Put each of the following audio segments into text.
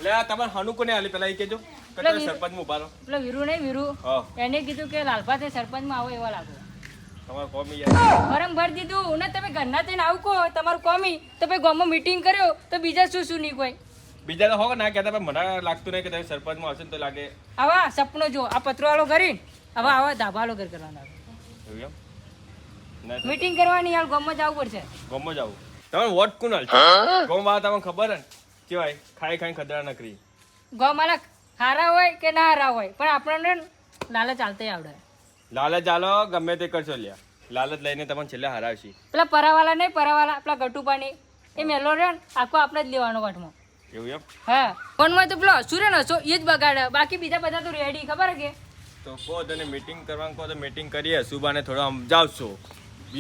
લે આ તમાર હાનુ કોને આલી પેલા ઈ કેજો કટો સરપંચ માં ઉભારો પેલો વીરુ નહીં વીરુ એને કીધું કે લાલભા તે સરપંચ માં આવો એવા લાગો તમાર કોમી યાર ફોરમ ભરી દીધું ને તમે ઘરના થઈને આવું કહો તમારું કોમી તો ભાઈ ગામમાં મીટિંગ કર્યો તો બીજા શું નહીં કોઈ બીજા તો હો ના કહેતા પણ મને લાગતું નહીં કે તમે સરપંચ માં આવશે ને તો લાગે આવા સપનો જો આ પત્રો વાળો કરીને હવે આવા ધાબાલો ઘર કરવાના એવું એમ મીટિંગ કરવાની યાર ગામમાં જવું પડશે ગામમાં જાવું તમે વોટ કોણ હાલ ગામ વાળા તમને ખબર હે કેવાય ખાઈ ખદરા નકરી ગામવાળા હારા હોય કે ના હારા હોય પણ આપણને લાલચ ચાલતે આવડે લાલચ ચાલો ગમે તે કરશો લ્યા લાલચ લઈને તમને છેલ્લે હરાવશી પેલા પરાવાલા નહીં પરાવાલા પેલા ગટુપાની એ મેલો રે આખો આપણે જ લેવાનો વાટમાં એવું એમ હા ફોનમાં તો પેલો સુરેન હશો એ જ બગાડે બાકી બીજા બધા તો રેડી ખબર કે તો કહો તને મીટિંગ કરવાનું કહો તો મીટિંગ કરીએ સુબાને થોડો સમજાવશો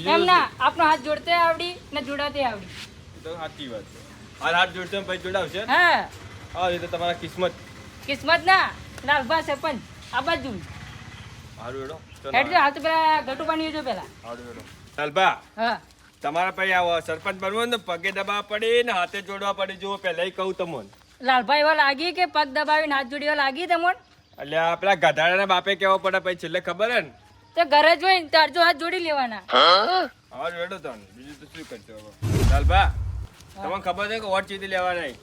એમ ના આપણો હાથ જોડતે આવડી ને જોડાતે આવડી તો સાચી વાત છે હાથ જોડતે પછી જોડાવશે હા હા એ તો તમારા કિસ્મત ના લાલભા સરપંચ આ બાજુ હારું એડો હેડ હાથ પેલા ગટુપાની જો પેલા હારું એડો લાલભા હા તમારા પછી આવો સરપંચ બનવું ને પગે દબાવવા પડે ને હાથે જોડવા પડે જો પહેલા કહું તમને લાલભાઈ એવા લાગી કે પગ દબાવીને હાથ જોડી લાગી તમને એટલે આ પેલા ગધાડાના બાપે કેવો પડે પછી છેલ્લે ખબર હે ને તો ઘરે જ હોય ને તારજો હાથ જોડી લેવાના હારું એડો તને બીજું તો શું કરશો હવે લાલભા તમને ખબર છે કે વોટ ચીધી લેવા નહીં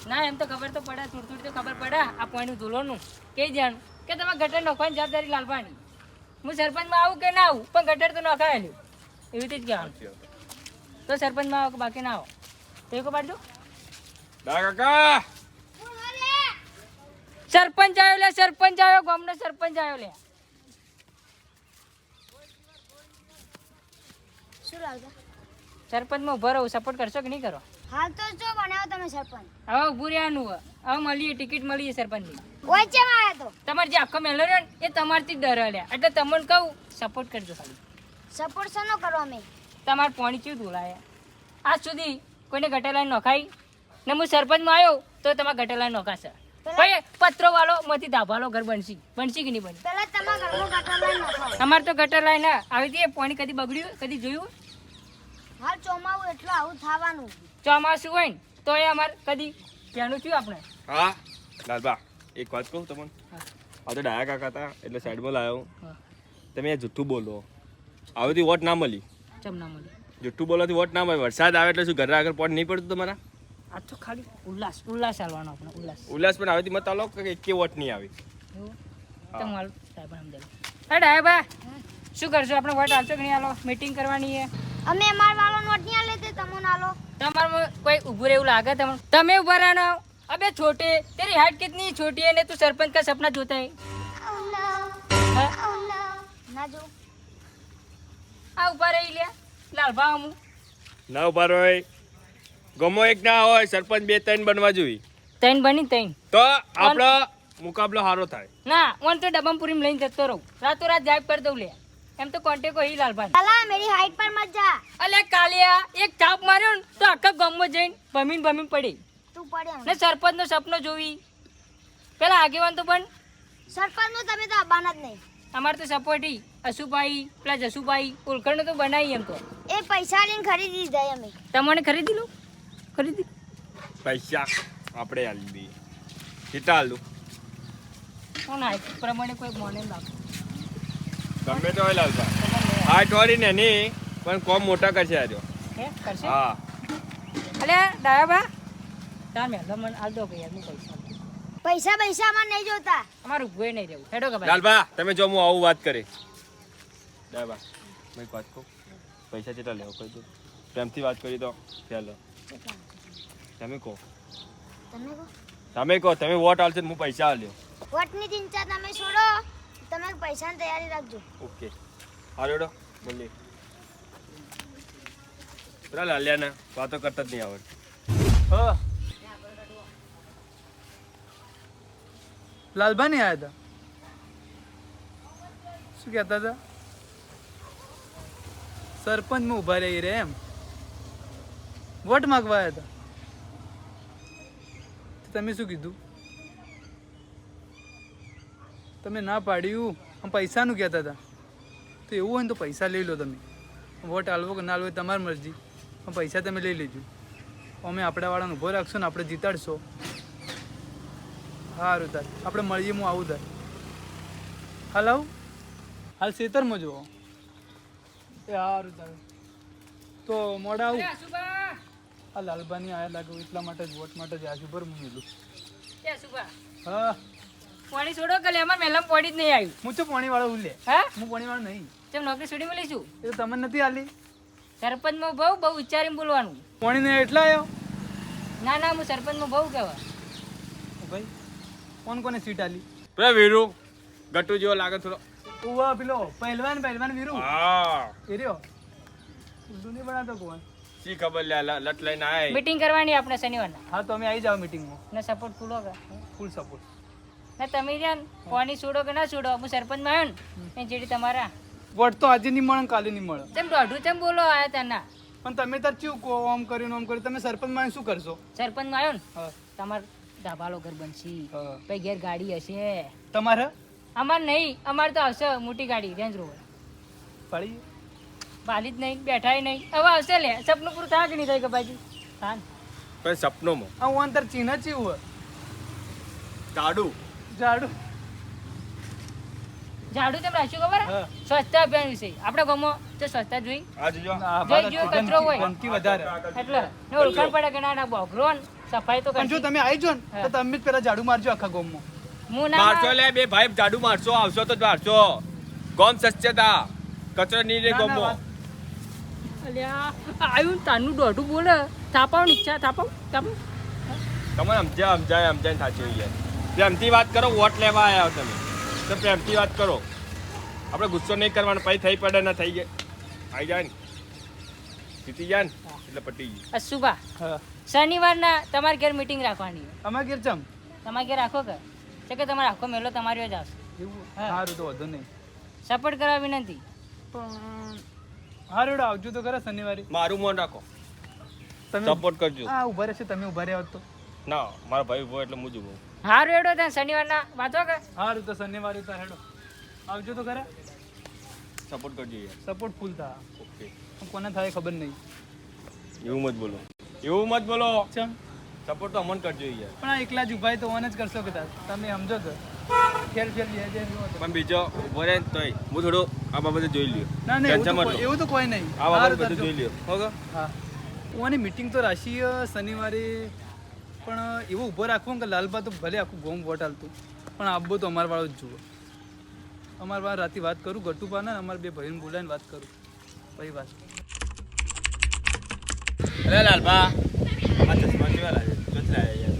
ના એમ તો ખબર તો પડે થોડી તો ખબર પડે આ પોઈનું ધૂલોનું કઈ જાણું કે તમે ગટર નોખવાની જવાબદારી લાલભાની હું સરપંચમાં આવું કે ના આવું પણ ગટર તો નોખાયેલું એવી રીતે જ કહેવાનું તો સરપંચમાં આવો કે બાકી ના આવો તો એક પાડજો દા કાકા સરપંચ આવ્યો લે સરપંચ આવ્યો ગામનો સરપંચ આવ્યો લે શું લાગે સરપંચમાં ઉભો રહો સપોર્ટ કરશો કે નહીં કરો હાલ તો જો બનાવો તમે સરપંચ હવે ઉભું રહેવાનું હવે મળીએ ટિકિટ મળીએ સરપંચની વચ્ચેમાં આવ્યો તો તમારે જે આખો મેલો રહ્યો ને એ તમારથી જ ડર લ્યા એટલે તમને કહું સપોર્ટ કરજો ખાલી સપોર્ટ શેનો કરો અમે તમારે પાણી ચેવું ધોલાયા આજ સુધી કોઈને ગટર લાઈન નોખાઈ ને હું સરપંચમાં આવ્યો તો તમારે ગટર લાઈન નોખાશે ભાઈ પત્રો વાળો માંથી ધાબાલો ઘર બનશી કે નહીં બની પેલા તમારા ઘરમાં ગટર લાઈન નખાવો અમારે તો ગટર લાઈન આવી હતી પાણી કદી બગડ્યું કદી જોયું હાલ ચોમાવું એટલું આવું થવાનું ચોમાસું હોય ને તો એ અમારે કદી ત્યાંનું થયું આપણે હા લાલબા એક વાત કહું તમને આ તો ડાયા કાકા હતા એટલે સાઈડમાં લાવ્યો તમે આ જુઠ્ઠું બોલો આવેથી વોટ ના મળી ચમના મળી જુઠ્ઠું બોલવાથી વોટ ના મળે વરસાદ આવે એટલે શું ઘરે આગળ પોટ નહીં પડતું તમારા આ તો ખાલી ઉલ્લાસ ચાલવાનો આપણે ઉલ્લાસ પણ આવેથી મત આલો કે એકે વોટ નહીં આવી તમારું સાહેબ સમજાય અરે ડાયા બા શું કરશો આપણે વોટ આવશો કે નહીં આલો મીટિંગ કરવાની છે અમે અમાર વાળો નોટ નહીં આલે તે તમને આલો તમારે કોઈ ઊભું રહેવું લાગે તમને તમે ઊભા રહેના अबे छोटे तेरी हाइट कितनी छोटी है ने तू सरपंच का सपना जोता है ના જો आ ऊपर रही ले लालभा हम ના ઉભા હોય ગમો એક ના હોય સરપંચ 2-3 બનવા જોઈએ તૈન બની તૈન તો આપણો મુકાબલો સારો થાય ના ઓન તો ડબમપુરી માં લઈને જતો રહું રાતો રાત ગાયબ कर દઉં લે એમ તો કોન્ટેક્ટ હી લાલભા સાલા મેરી હાઈટ પર મત જા અલે કાલિયા એક ચાપ માર્યો ને તો આખા ગામમાં જઈને ભમીન પડી તું પડ્યો ને સરપંચ નો સપનો જોવી પેલા આગેવાન તો પણ સરપંચ નું તમે તો અબાના જ નહીં અમાર તો સપોર્ટી અશુભાઈ પેલા જસુભાઈ ઓળખણ તો બનાવી એમ તો એ પૈસા લઈને ખરીદી દીધા અમે તમને ખરીદી લો ખરીદી પૈસા આપણે આલી દઈએ કેટલા આલું કોણ આ પ્રમાણે કોઈ મોને લાગે ગમે તો હોય લાલબા આ ટોરી ને નહીં પણ કોમ મોટા કરશે આજો હે કરશે હા અલે ડાયાબા તાર મે ગમન આલ દો કે યાર હું પૈસા પૈસા માં નહીં જોતા અમારું ભોય નહીં રહેવું હેડો કે ભાઈ લાલબા તમે જો હું આવું વાત કરે લાલબા મેં એક વાત કહું પૈસા કેટલા લેવો કહી દો પ્રેમથી વાત કરી તો ચાલો તમે કહો તમે વોટ આલશો હું પૈસા આલ્યો વોટની ચિંતા તમે છોડો તમે પૈસાની તૈયારી રાખજો ઓકે હાલો બોલીએ પેલા લાલ્યાના વાતો કરતા જ નહીં આવડે હા લાલભા નહીં આવ્યા હતા શું કહેતા હતા સરપંચમાં ઊભા રહી રે એમ વોટ માગવા આવ્યા હતા તમે શું કીધું તમે ના પાડ્યું આમ પૈસાનું કહેતા હતા તો એવું હોય ને તો પૈસા લઈ લો તમે વોટ આલવો કે ના આલવો તમારી મરજી પણ પૈસા તમે લઈ લેજો અમે આપણા વાળાને ઊભો રાખશો ને આપણે જીતાડશો સારું તાર આપણે મળીએ, હું આવું તાર. હાલ આવું, હાલ ખેતરમાં જુઓ. એ સારું તાર તો મોડા આવું. અરે આશુભા, આ લાલબાની આયા લાગુ એટલા માટે જ વોટ માટે જ આજુ પર હું મેલું. એ આશુભા, હા પાણી છોડો કે લેમાં મેલામાં પાણી જ નહીં આવ્યું. હું તો પાણી વાળો ઉલે. હા હું પાણી વાળો નહીં. તેમ નોકરી છોડી મળીશું. એ તો તમને નથી આલી. સરપંચમાં બહુ ઉચ્ચારીને બોલવાનું. પાણી ને એટલા આવ્યો ના ના, હું સરપંચમાં બહુ કહેવા. ભાઈ. કોણ કોને સીટ આલી? પેલા વીરુ ગટ્ટુ જેવો લાગે થોડો. ઉવા પેલો પહેલવાન વીરુ. હા એ રહ્યો. ઉર્દુ નહીં બનાવતો કોણ. શી ખબર લે લટ લઈને આય. મીટિંગ કરવાની આપણે શનિવારના. હા તો અમે આવી જાવ મીટિંગમાં. ને સપોર્ટ પૂરો કર. Full support. ને તમે રહ્યા ને પાણી છોડો કે ના છોડો, હું સરપંચમાં આવ્યો ને એ જેડી તમારા વોટ તો આજે નહીં મળે ને કાલે નહીં મળે. તેમ દોઢું તેમ બોલો આયા ત્યાંના. પણ તમે તાર ચેવું કહો, આમ કર્યું તમે સરપંચમાં શું કરશો? સરપંચમાં આવ્યો ને હા તમાર ધાબાલો ઘર બનશી, હા. પછી ઘેર ગાડી હશે. તમારે અમાર નહીં, અમાર તો આવશે મોટી ગાડી રેન્જ રોવર. પાડી બાલી જ નહીં, બેઠાય નહીં. હવે આવશે લે, સપનું પૂરું થાય કે નહીં થાય કે બાજુ હા. પણ સપનોમાં આ હું અંતર ચીન ચેવું તાડુ જાડું. ઝાડુ તેમ રાખ્યું ખબર હે? હા. સ્વચ્છતા અભિયાન વિશે આપણે ગામમાં તો સ્વચ્છતા જોઈ આ જોજો. આ જોઈ ભારત જો કચરો હોય. ગંદકી વધારે. એટલે ને ઓળખાણ પડે કે ના ના બોગરો ને સફાઈ તો પણ જો કરશે. તમે આવી જો ને હા. તો તમે જ પેલા ઝાડુ મારજો આખા ગામમાં. હું ના મારશો લે બે ભાઈ જાડુ મારશો આવશો તો જ મારશો. ગોમ સ્વચ્છતા કચરો નહીં રે ના, ના, ગોમમાં. અલ્યા આવ્યું ને તાનું દોઢું બોલે. થાપાવ ઈચ્છા થાપાવ થાપાવ. તમને સમજાય સાચું યાર. પ્રેમથી વાત કરો, વોટ લેવા આવ્યા હો તમે તો પ્રેમથી વાત કરો. આપણે ગુસ્સો નહીં કરવાનો, પછી થઈ પડે ના થઈ જાય આવી જાય ને જીતી જાય ને એટલે પટી ગઈ. અશુભા, હા શનિવારના તમારે ઘેર મીટિંગ રાખવાની. અમારે ઘેર ચમ તમારે ઘેર રાખો કે તમારે આખો મેલો તમારી જ આવશે. એવું હા. સારું તો વધુ નહીં. સપોર્ટ કરવા વિનંતી. પણ સારું એવડે આવજો તો ખરા શનિવારે. મારું મન રાખો, તમે સપોર્ટ કરજો. હા ઉભા રહેશે, તમે ઉભા રહ્યા હોત તો. ના મારા ભાઈ ઉભો એટલે હું જ ઉભો. હારું એડો ત્યાં શનિવારના વાંચો કે સારું તો શનિવારે તો હેડો આવજો તો ખરા. સપોર્ટ કરજો યાર. સપોર્ટ ફૂલ થા. ઓકે કોને થાય ખબર નહીં. એવું મત બોલો, એવું મત બોલો. ચમ સપોર્ટ તો અમન કરજો યાર. પણ આ એકલા જ ઉભા તો ઓન જ કરશો કે તાર તમે સમજો તો ખેલ બે પણ બીજો ઉભો રહે ને તોય હું થોડું આ બાબતે જોઈ લ્યો. ના ના એવું ટેન્શન તો મત લો. એવું તો કોઈ નહીં. આ બાબત સારું બધું તાર જોઈ લ્યો. હોગો હા ઓની મીટિંગ તો રાશીએ શનિવારે, પણ એવો ઊભો રાખવો કે લાલબા તો ભલે આખું ગોમ વોટ હાલતું પણ આબો તો અમારા વાળો જ જુઓ. અમારા વાળા રાતે વાત કરું ગટુપા ને અમારા બે ભાઈને બોલાવીને વાત કરું પછી વાત. અરે લાલબા આ ચશ્મા કેવા લાગે?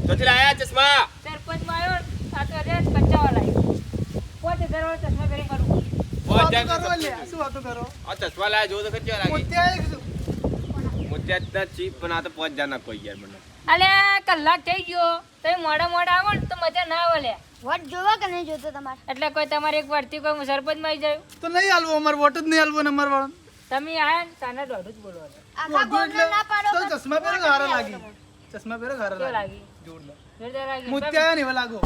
ચોથી લાયા ચશ્મા. સરપંચમાં આવ્યો ને, આ તો અરે બચાવવા લાગ્યો. 5000 વાળો ચશ્મા પહેરી કરું. શું વાતો કરો? આ ચશ્મા લાયા જો તો કેવા લાગે? મોતિયા જ ચીપ પણ આ તો 5000 ના કોઈ યાર મને. અલે કલાક થઈ ગયો તમે મોડા આવો ને તો મજા ના આવે લે. વોટ જોવા કે નહીં જોતો તમારે? એટલે કોઈ તમારે એક વારથી કોઈ સરપંચમાં આવી જાય. તો નહીં હાલવો, અમારે વોટ જ નહીં હાલવો ને અમારા વાળા. તમે આયા ને તાને દોઢું જ બોલવાનું. આખા ગામનો ના પાડો તો કે ચશ્મા પહેરો હારા લાગી. ચશ્મા પહેરો હારા કેવું લાગી. લાગી? જોરદાર. જોરદાર લાગી. મોતિયા ને એવા લાગો.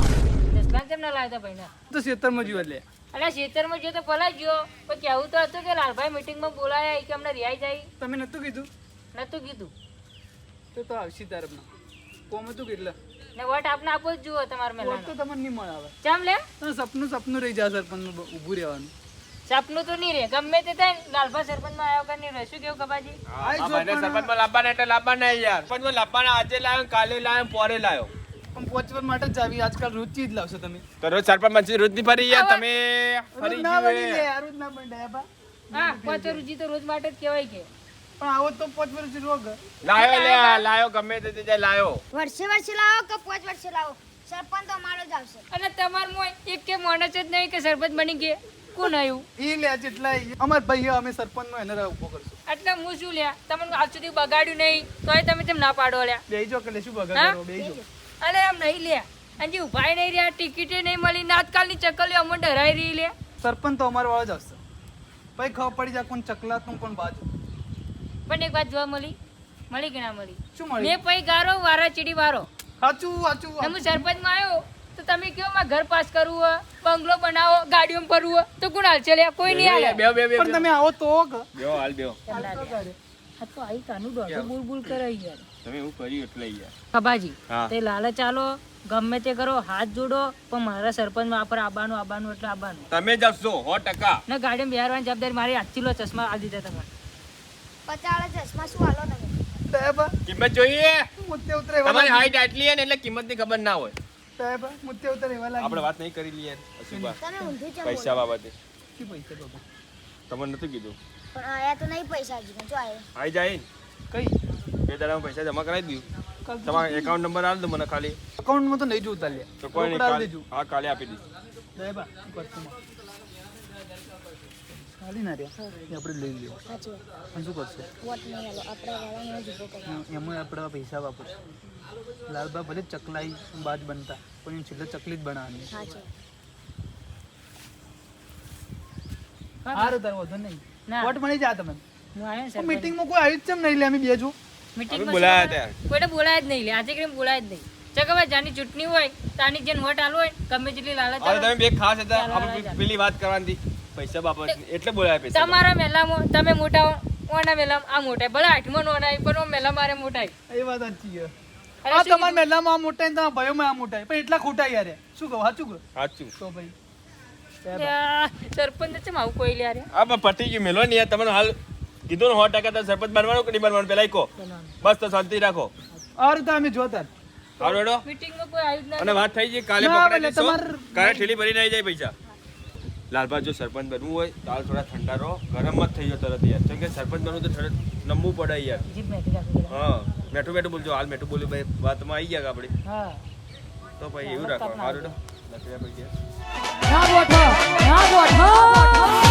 ચશ્મા કેમ ના લાવતા ભાઈને? તો ખેતરમાં જીવા લે. અલ્યા ખેતરમાં ગયો તો પલા ગયો પણ કેવું તો હતું કે લાલભાઈ મીટિંગમાં બોલાયા કે અમને રિયાઈ જાય. તમે નતું કીધું નતું કીધું તો આવશી તારમાં કોમ હતું કેટલા ને વોટ આપને આપો જ જુઓ તમારે વોટ મેલાનો. તો તમને નહીં મળે આવે. ચમ લે તો સપનું રહી જાય સરપંચનું ઊભું રહેવાનું. સપનું તો નહીં રે ગમે તે થાય ને લાલભાઈ સરપંચમાં આવ્યો કે નહીં રહે. શું કેવું કબાજી? આ ભાઈને સરપંચમાં લાવવાના એટલે લાવવાના યાર. સરપંચમાં લાવવાના આજે લાવ્યો ને કાલે લાવ્યો ને પોરે લાવ્યો. પણ પહોંચવા માટે જ આવી આજકાલ રોજ ચીજ લાવશો તમે. તો રોજ સરપંચ મંત્રી રોજ ની ફરી યાર તમે રોજ ફરી ના બની ગયું લે, રોજ ના બની લે બા. હા પાંચસો રૂજી તો રોજ માટે જ કહેવાય કે. પણ આવો તો 5 વર્ષ રોગ. લાયો લે લાયો ગમે તે જાય લાયો. વર્ષે લાવો કે 5 વર્ષે લાવો, સરપંચ તો અમારો જ આવશે. અને તમાર મોય એક કે માણસ જ નહીં કે સરપંચ બની ગયા. કોણ આવ્યું? ઈ લે જેટલા અમાર ભાઈ અમે સરપંચનો એને ઉભો કરશું. એટલે હું શું લ્યા તમને આજ સુધી બગાડ્યું નહીં તોય તમે તેમ ના પાડો લ્યા. બેહીજો કે શું બગાડ હા? કરો બેહીજો. અરે એમ નહીં લ્યા અને જે ઉભાઈ નહીં રહ્યા ટિકિટે નહીં મળી ને આજકાલની ચકલીઓ અમને ડરાઈ રહી લે. સરપંચ તો અમારો વાળો જ આવશે. ભાઈ ખબર પડી જાય કોણ ચકલાતું કોણ બાજુ. પણ એક વાત જોવા મળી કે ના મળી? શું મળ્યું? મેં પૈ ગારો વારા ચીડી વારો સાચું ને હું સરપંચમાં આવ્યો તો તમે કયો માં ઘર પાસ કરવું હોય, બંગલો બનાવો, ગાડીઓ ફરવું હોય તો કોણ હાલ છે લ્યા? કોઈ નહીં હાલે. પણ તમે આવો તો કે બેહો હાલ બેહો. આ તો આઈ કાનું દોઢું બુલબુલ કરે યાર. તમે એવું કર્યું એટલે યાર. કબાજી હા. તે લાલચ ચાલો ગમે તે કરો હાથ જોડો પણ મારા સરપંચ પર આવવાનું એટલે આવવાનું. તમે જશો 100%. ને ગાડીમાં બેહારવાની જવાબદારી મારી આજથી લો. ચશ્મા આ દીધા તમે. 50 ચશ્મા શું હાલો તમે? સાહેબ કિંમત જોઈએ. મુદ્દે ઉતરે એવા તમારી લાગે. હાઈટ આટલી છે ને એટલે કિંમતની ખબર ના હોય. સાહેબ મુદ્દે ઉતરે એવા લાગે. આપણે વાત નહીં કરી લઈએ અશુભા તમે ઊંધું ચમ પૈસા બોલો? બાબતે. શું પૈસા બાબા? તમને નતું કીધું પણ આયા તો નહીં પૈસા હજી જો આયા. આવી જાય ને કઈ 2 દાડામાં પૈસા જમા કરાવી દઉં. કાલ તો તમારો એકાઉન્ટ નંબર આલ દો મને ખાલી. અકાઉન્ટમાં તો નહીં જોતા લે. તો કોઈ નહીં રોકડા કાલે- દેજો. હા કાલે આપી દઈશ. સાહેબ શું કરશું માં? ખાલી ના રહ્યા એ આપણે લઈ લઈએ. સાચી વાત. અને શું કરશું? વોટ નહીં હાલો આપણે વાળાને જ ઊભો કર્યો. એમાં આપણે પૈસા વાપરશું. લાલબા ભલે ચકલાઈ બાજ બનતા પણ એ છેલ્લે ચકલી જ બનાવવાની. સાચી વાત. સારું તારું વધુ નહીં. ના. વોટ મળી જા તમે. હું આવ્યો ને સરપંચ. મીટિંગમાં કોઈ આવ્યું જ કેમ નહીં લે અમે બે જો. મીટિંગમાં અમે બોલાયા શું હતા. કોઈને બોલાય જ નહીં લે. આજે કરીને બોલાય જ નહીં. ચકવા જાની ચૂંટણી હોય તાની જેન વોટ આલો હોય ગમે જેટલી લાલચ હવે આવે, તમે બે ખાસ હતા ચાલો, આપણે ચાલો. પેલી વાત કરવાની હતી. પૈસા બાબત એટલે બોલાયા પૈસા બાબત. તમારા મેલામાં તમે મોટા હો, ઓના મેલામાં આ મોટા ભલે 8મો નો ઓના પણ ઓ મેલા મારે મોટા એ વાત સાચી છે. અરે આ શું તમારા મહેલામાં આ મોટા ને તમારા ભાઈઓમાં આ મોટા પણ એટલા ખોટા યાર શું કહું સાચું કહું સાચું. તો ભાઈ યા, સરપંચ ચમ આવું કોઈ લ્યા રે આ પણ પતી ગયું મેલો ને યાર. તમને હાલ કીધું ને 100% તો સરપંચ બનવાનું કે નહીં બનવાનું પેલા કહો. બસ તો શાંતિ રાખો. આરું તો અમે જોતા જ. હાલો હેડો. મીટિંગમાં કોઈ આવ્યું જ ના. અને વાત થઈ ગઈ કાલે ના, પકડાઈ એટલે જશો. તમાર- કાલે ઠેલી ભરીને આવી જાય પૈસા. લાલભાઈ જો સરપંચ બનવું હોય તો હાલ થોડા ઠંડા રહો. ગરમ જ થઈ જાઓ તરત યાર. કેમ કે સરપંચ બનવું તો તરત નમવું પડે યાર. જીભ મેથી રાખી દે. હા મેઠું મેઠું બોલજો. હાલ મેઠું બોલ્યું ભાઈ વાતમાં આવી ગયા આપણે. હા તો ભાઈ એવું રાખવાનું. હારું હેડો. લખી પૈસા. ના બોઠો ના બોઠો